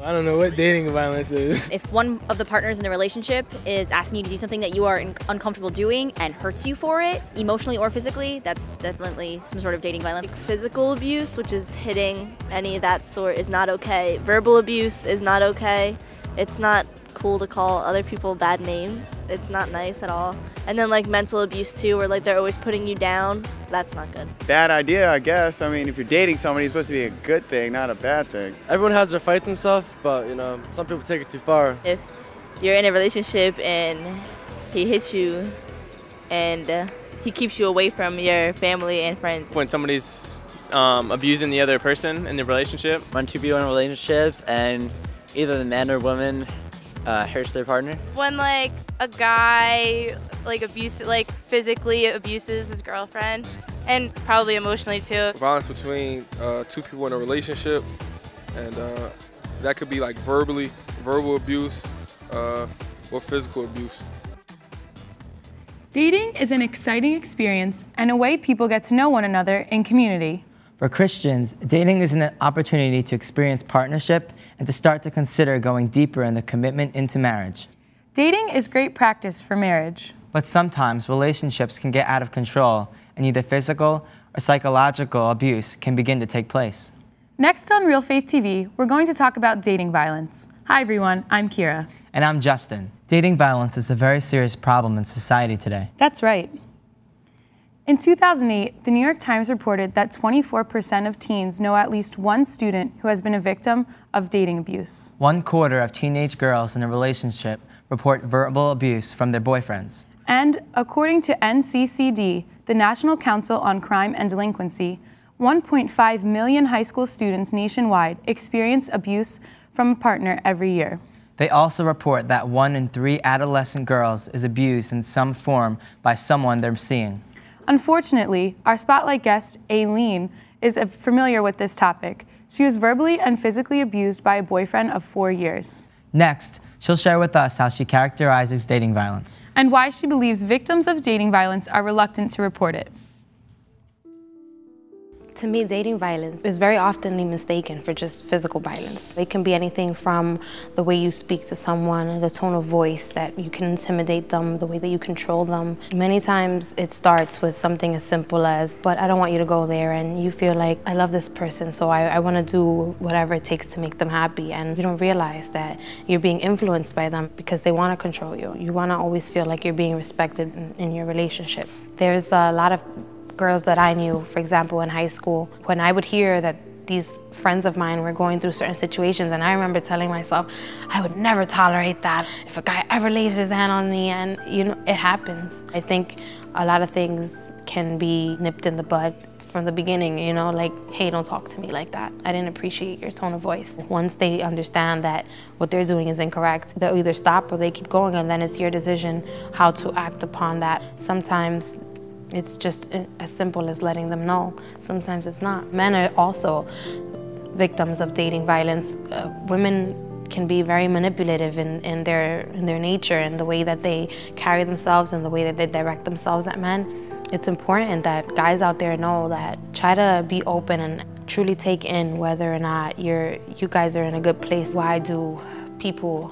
I don't know what dating violence is. If one of the partners in the relationship is asking you to do something that you are uncomfortable doing and hurts you for it, emotionally or physically, that's definitely some sort of dating violence. Like physical abuse, which is hitting, any of that sort, is not okay. Verbal abuse is not okay. It's not cool to call other people bad names. It's not nice at all. And then like mental abuse too, where like they're always putting you down. That's not good. Bad idea, I guess. I mean, if you're dating somebody, it's supposed to be a good thing, not a bad thing. Everyone has their fights and stuff, but you know, some people take it too far. If you're in a relationship and he hits you and he keeps you away from your family and friends. When somebody's abusing the other person in the relationship. When two people are in a relationship and either the man or woman hurts their partner. When like a guy physically abuses his girlfriend, and probably emotionally too. Violence between two people in a relationship, and that could be like verbal abuse or physical abuse. Dating is an exciting experience and a way people get to know one another in community. For Christians, dating is an opportunity to experience partnership and to start to consider going deeper in the commitment into marriage. Dating is great practice for marriage. But sometimes relationships can get out of control and either physical or psychological abuse can begin to take place. Next on Real Faith TV, we're going to talk about dating violence. Hi everyone, I'm Kira. And I'm Justin. Dating violence is a very serious problem in society today. That's right. In 2008, the New York Times reported that 24% of teens know at least one student who has been a victim of dating abuse. 1/4 of teenage girls in a relationship report verbal abuse from their boyfriends. And according to NCCD, the National Council on Crime and Delinquency, 1.5 million high school students nationwide experience abuse from a partner every year. They also report that 1 in 3 adolescent girls is abused in some form by someone they're seeing. Unfortunately, our spotlight guest, Aileen, is familiar with this topic. She was verbally and physically abused by a boyfriend of 4 years. Next, she'll share with us how she characterizes dating violence. And why she believes victims of dating violence are reluctant to report it. To me, dating violence is very oftenly mistaken for just physical violence. It can be anything from the way you speak to someone, the tone of voice that you can intimidate them, the way that you control them. Many times it starts with something as simple as, but I don't want you to go there, and you feel like, I love this person, so I want to do whatever it takes to make them happy, and you don't realize that you're being influenced by them because they want to control you. You want to always feel like you're being respected in your relationship. There's a lot of girls that I knew, for example, in high school, when I would hear that these friends of mine were going through certain situations, and I remember telling myself, I would never tolerate that if a guy ever lays his hand on me, and you know, it happens. I think a lot of things can be nipped in the bud from the beginning, you know, like, hey, don't talk to me like that. I didn't appreciate your tone of voice. Once they understand that what they're doing is incorrect, they'll either stop or they keep going, and then it's your decision how to act upon that. Sometimes it's just as simple as letting them know. Sometimes it's not. Men are also victims of dating violence. Women can be very manipulative in their nature and the way that they carry themselves and the way that they direct themselves at men. It's important that guys out there know that. Try to be open and truly take in whether or not you guys are in a good place. Why do people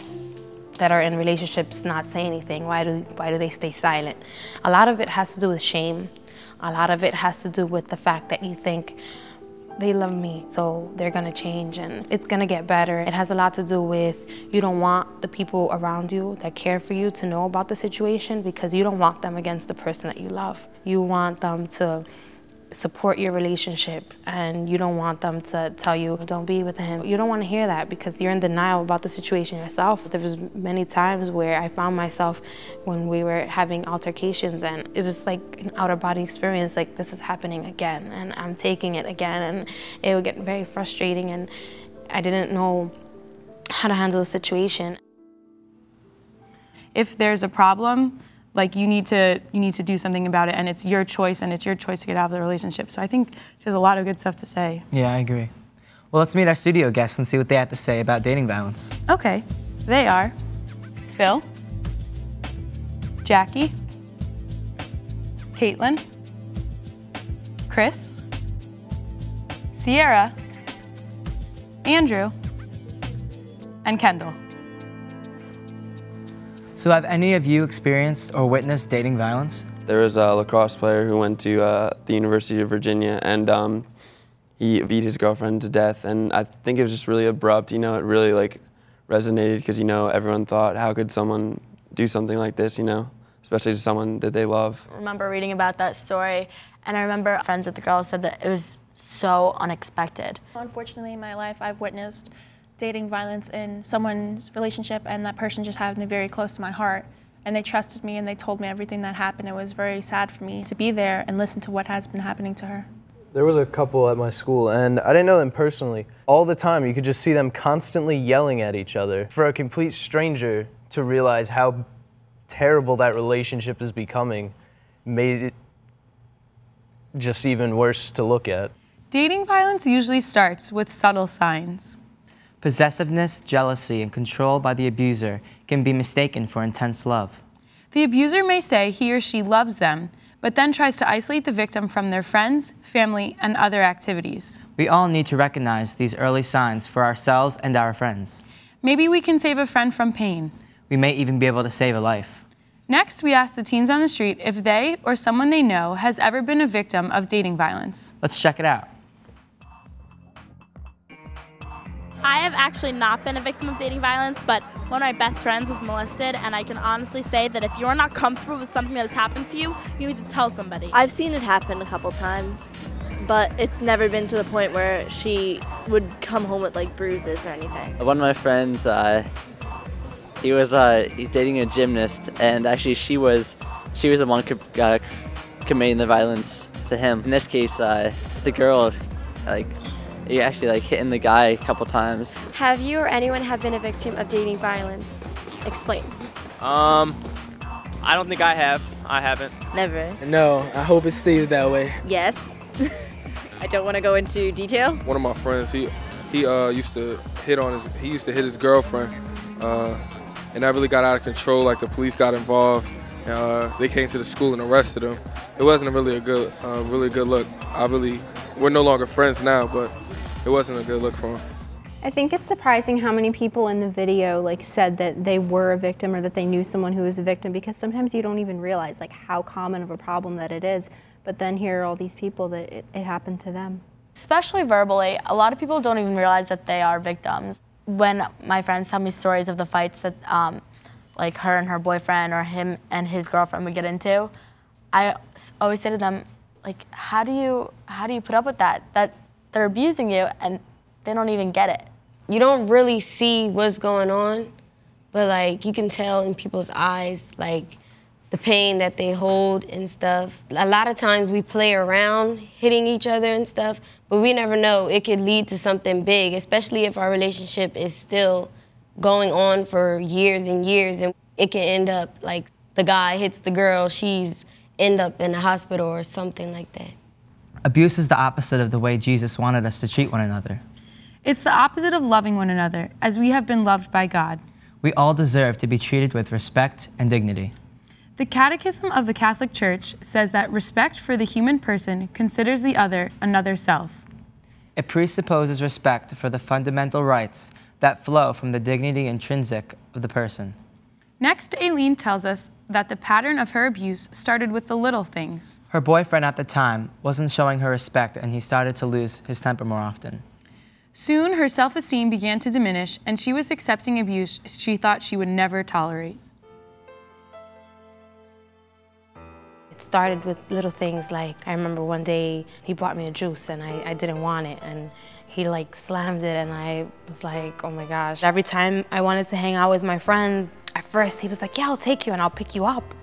that are in relationships not say anything? Why do they stay silent? A lot of it has to do with shame. A lot of it has to do with the fact that you think they love me, so they're gonna change and it's gonna get better. It has a lot to do with you don't want the people around you that care for you to know about the situation because you don't want them against the person that you love. You want them to support your relationship, and you don't want them to tell you, don't be with him. You don't want to hear that because you're in denial about the situation yourself. There was many times where I found myself when we were having altercations, and it was like an out-of-body experience, like this is happening again, and I'm taking it again, and it would get very frustrating, and I didn't know how to handle the situation. If there's a problem, like you need to do something about it, and it's your choice, and it's your choice to get out of the relationship. So I think she has a lot of good stuff to say. Yeah, I agree. Well, let's meet our studio guests and see what they have to say about dating violence. Okay, they are Phil, Jackie, Caitlin, Chris, Sierra, Andrew, and Kendall. So have any of you experienced or witnessed dating violence? There was a lacrosse player who went to the University of Virginia, and he beat his girlfriend to death, and I think it was just really abrupt. You know, it really like resonated because, you know, everyone thought, how could someone do something like this, you know, especially to someone that they love. I remember reading about that story, and I remember friends with the girl said that it was so unexpected. Unfortunately, in my life, I've witnessed dating violence in someone's relationship, and that person just happened very close to my heart. And they trusted me, and they told me everything that happened. It was very sad for me to be there and listen to what has been happening to her. There was a couple at my school, and I didn't know them personally. All the time, you could just see them constantly yelling at each other. For a complete stranger to realize how terrible that relationship is becoming made it just even worse to look at. Dating violence usually starts with subtle signs. Possessiveness, jealousy, and control by the abuser can be mistaken for intense love. The abuser may say he or she loves them, but then tries to isolate the victim from their friends, family, and other activities. We all need to recognize these early signs for ourselves and our friends. Maybe we can save a friend from pain. We may even be able to save a life. Next, we ask the teens on the street if they or someone they know has ever been a victim of dating violence. Let's check it out. I have actually not been a victim of dating violence, but one of my best friends was molested, and I can honestly say that if you're not comfortable with something that has happened to you, you need to tell somebody. I've seen it happen a couple times, but it's never been to the point where she would come home with like bruises or anything. One of my friends, he was dating a gymnast, and actually she was the one committing the violence to him. In this case, the girl, he actually hitting the guy a couple times. Have you or anyone have been a victim of dating violence? Explain. I don't think I have. I haven't. Never. No, I hope it stays that way. Yes. I don't want to go into detail. One of my friends, he used to hit his girlfriend, and that really got out of control. Like the police got involved. They came to the school and arrested him. It wasn't really a good look. We're no longer friends now, but it wasn't a good look for him. I think it's surprising how many people in the video said that they were a victim or that they knew someone who was a victim, because sometimes you don't even realize how common of a problem that it is. But then here are all these people that it happened to them. Especially verbally, a lot of people don't even realize that they are victims. When my friends tell me stories of the fights that her and her boyfriend or him and his girlfriend would get into, I always say to them, how do you put up with that? That they're abusing you and they don't even get it. You don't really see what's going on, but you can tell in people's eyes the pain that they hold and stuff. A lot of times we play around hitting each other and stuff, but we never know. It could lead to something big, especially if our relationship is still going on for years and years, and it can end up the guy hits the girl, she's end up in the hospital or something like that. Abuse is the opposite of the way Jesus wanted us to treat one another. It's the opposite of loving one another, as we have been loved by God. We all deserve to be treated with respect and dignity. The Catechism of the Catholic Church says that respect for the human person considers the other another self. It presupposes respect for the fundamental rights that flow from the dignity intrinsic of the person. Next, Aileen tells us that the pattern of her abuse started with the little things. Her boyfriend at the time wasn't showing her respect, and he started to lose his temper more often. Soon, her self-esteem began to diminish, and she was accepting abuse she thought she would never tolerate. It started with little things I remember one day he brought me a juice and I didn't want it, and he slammed it, and I was like, oh my gosh. Every time I wanted to hang out with my friends, at first he was like, yeah, I'll take you and I'll pick you up.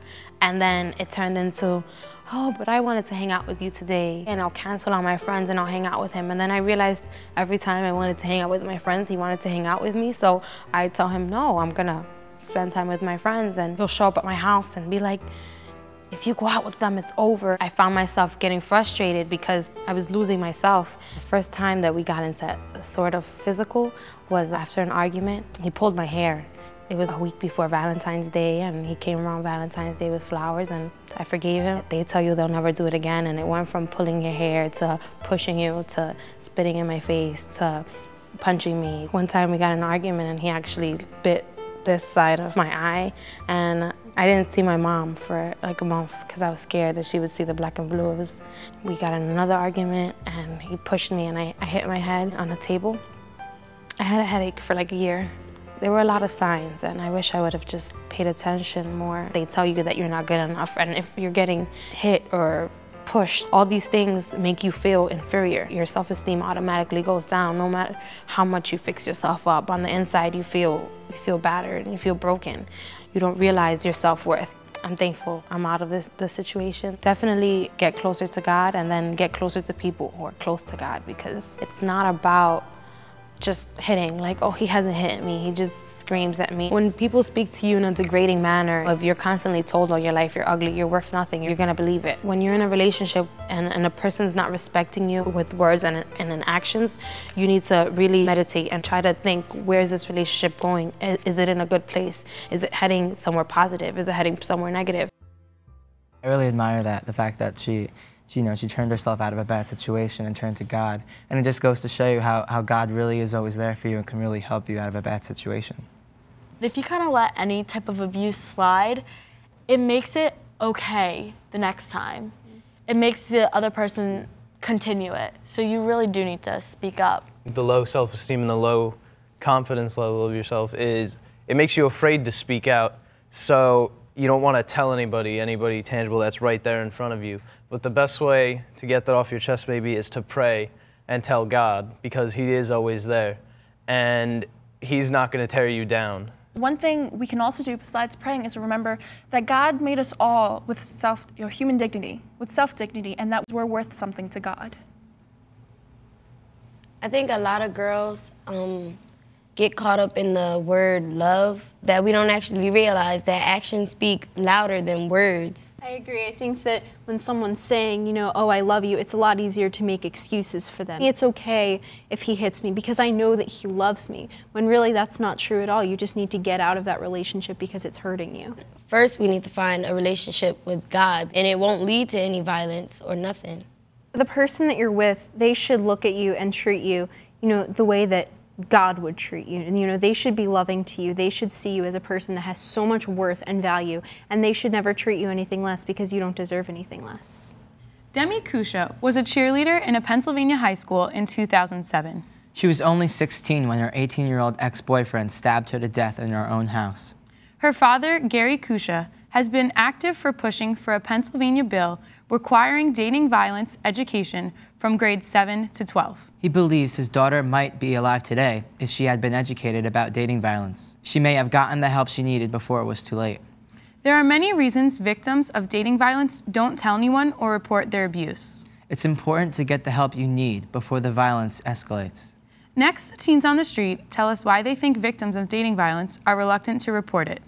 And then it turned into, oh, but I wanted to hang out with you today, and I'll cancel on my friends and I'll hang out with him. And then I realized every time I wanted to hang out with my friends, he wanted to hang out with me. So I tell him, no, I'm gonna spend time with my friends. And he'll show up at my house and be like, if you go out with them, it's over. I found myself getting frustrated because I was losing myself. The first time that we got into sort of physical was after an argument. He pulled my hair. It was a week before Valentine's Day, and he came around Valentine's Day with flowers, and I forgave him. They tell you they'll never do it again, and it went from pulling your hair to pushing you to spitting in my face to punching me. One time we got in an argument and he actually bit this side of my eye, and I didn't see my mom for like a month because I was scared that she would see the black and blue. We got in another argument and he pushed me and I hit my head on the table. I had a headache for like a year. There were a lot of signs, and I wish I would have just paid attention more. They tell you that you're not good enough, and if you're getting hit or pushed, all these things make you feel inferior. Your self-esteem automatically goes down no matter how much you fix yourself up. On the inside, you feel battered and you feel broken. You don't realize your self-worth. I'm thankful I'm out of this situation. Definitely get closer to God and then get closer to people who are close to God, because it's not about just hitting, like, oh, he hasn't hit me, he just screams at me. When people speak to you in a degrading manner, if you're constantly told all your life you're ugly, you're worth nothing, you're gonna believe it. When you're in a relationship and a person's not respecting you with words and in actions, you need to really meditate and try to think, where's this relationship going? Is it in a good place? Is it heading somewhere positive? Is it heading somewhere negative? I really admire that, the fact that she turned herself out of a bad situation and turned to God. And it just goes to show you how God really is always there for you and can really help you out of a bad situation. If you kind of let any type of abuse slide, it makes it okay the next time. It makes the other person continue it. So you really do need to speak up. The low self-esteem and the low confidence level of yourself it makes you afraid to speak out. So you don't want to tell anybody tangible that's right there in front of you. But the best way to get that off your chest, maybe, is to pray and tell God, because he is always there and he's not going to tear you down. One thing we can also do besides praying is to remember that God made us all with human dignity, with self-dignity, and that we're worth something to God. I think a lot of girls get caught up in the word love, that we don't actually realize that actions speak louder than words. I agree. I think that when someone's saying, you know, oh, I love you, it's a lot easier to make excuses for them. It's okay if he hits me because I know that he loves me, when really that's not true at all. You just need to get out of that relationship because it's hurting you. First, we need to find a relationship with God, and it won't lead to any violence or nothing. The person that you're with, they should look at you and treat you, the way that God would treat you. And they should be loving to you. They should see you as a person that has so much worth and value, and they should never treat you anything less because you don't deserve anything less. Demi Kusha was a cheerleader in a Pennsylvania high school in 2007. She was only 16 when her 18-year-old ex-boyfriend stabbed her to death in her own house. Her father, Gary Kusha, has been active for pushing for a Pennsylvania bill requiring dating violence education from grades 7 to 12. He believes his daughter might be alive today if she had been educated about dating violence. She may have gotten the help she needed before it was too late. There are many reasons victims of dating violence don't tell anyone or report their abuse. It's important to get the help you need before the violence escalates. Next, the teens on the street tell us why they think victims of dating violence are reluctant to report it.